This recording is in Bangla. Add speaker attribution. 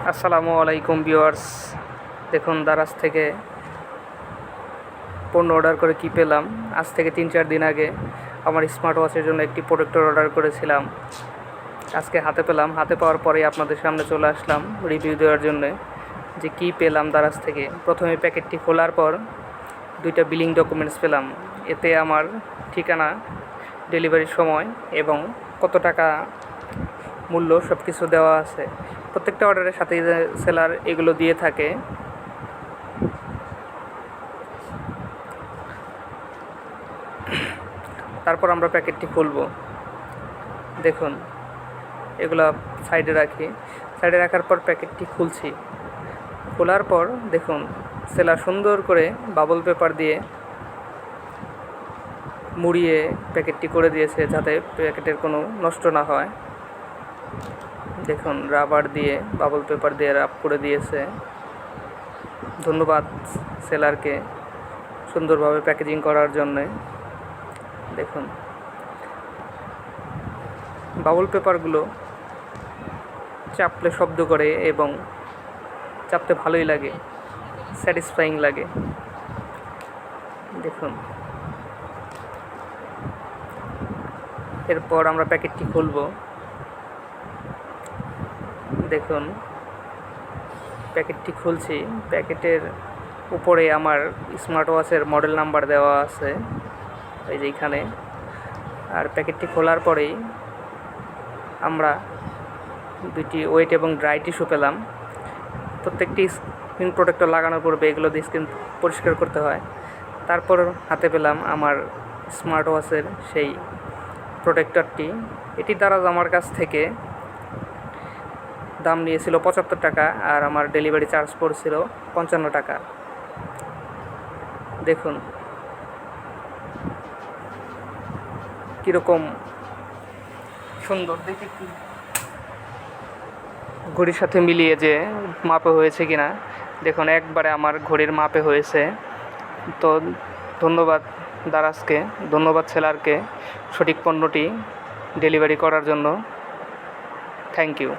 Speaker 1: আসসালামু আলাইকুম ভিউয়ার্স। দেখুন দারাজ থেকে পণ্য অর্ডার করে কি পেলাম। আজ থেকে 3-4 দিন আগে আমার স্মার্ট ওয়াচের জন্য একটি প্রোটেক্টর অর্ডার করেছিলাম। আজকে হাতে পেলাম। হাতে পাওয়ার পরেই আপনাদের সামনে চলে আসলাম রিভিউ দেওয়ার জন্য যে কি পেলাম দারাজ থেকে। প্রথমে প্যাকেটটি খোলার পর 2টা বিলিং ডকুমেন্টস পেলাম। এতে আমার ঠিকানা, ডেলিভারির সময় এবং কত টাকা মূল্য সব কিছু দেওয়া আছে। প্রত্যেকটা অর্ডারের সাথেই সেলার এগুলো দিয়ে থাকে। তারপর আমরা প্যাকেটটি খুলব। দেখুন এগুলো সাইডে রাখি। সাইডে রাখার পর প্যাকেটটি খুলছি। খোলার পর দেখুন সেলার সুন্দর করে বাবল পেপার দিয়ে মুড়িয়ে প্যাকেটটি করে দিয়েছে যাতে প্যাকেটের কোনো নষ্ট না হয়। দেখুন রাবার দিয়ে, বাবল পেপার দিয়ে র্যাপ করে দিয়েছে। ধন্যবাদ সেলারকে সুন্দরভাবে প্যাকেজিং করার জন্যে। দেখুন বাবল পেপারগুলো চাপলে শব্দ করে এবং চাপতে ভালোই লাগে, স্যাটিসফাইং লাগে। দেখুন এরপর আমরা প্যাকেটটি খুলব। দেখুন প্যাকেটটি খুলছি। প্যাকেটের উপরে আমার স্মার্ট ওয়াচের মডেল নাম্বার দেওয়া আছে, এই যে এখানে। আর প্যাকেটটি খোলার পরেই আমরা 2টি ওয়েট এবং ড্রাই টিস্যু পেলাম। প্রত্যেকটি স্ক্রিন প্রোটেক্টর লাগানোর পূর্বে এগুলো দিয়ে স্ক্রিন পরিষ্কার করতে হয়। তারপর হাতে পেলাম আমার স্মার্ট ওয়াচের সেই প্রোটেক্টরটি। এটি দারাজ আমার কাছ থেকে দাম নিয়েছিল 75 টাকা, আর আমার ডেলিভারি চার্জ পড়ছিল 55 টাকা। দেখুন কীরকম সুন্দর, দেখে কি ঘড়ির সাথে মিলিয়ে যে মাপে হয়েছে কিনা। দেখুন একবারে আমার ঘড়ির মাপে হয়েছে। তো ধন্যবাদ দারাজকে, ধন্যবাদ সেলারকে সঠিক পণ্যটি ডেলিভারি করার জন্য। Thank you.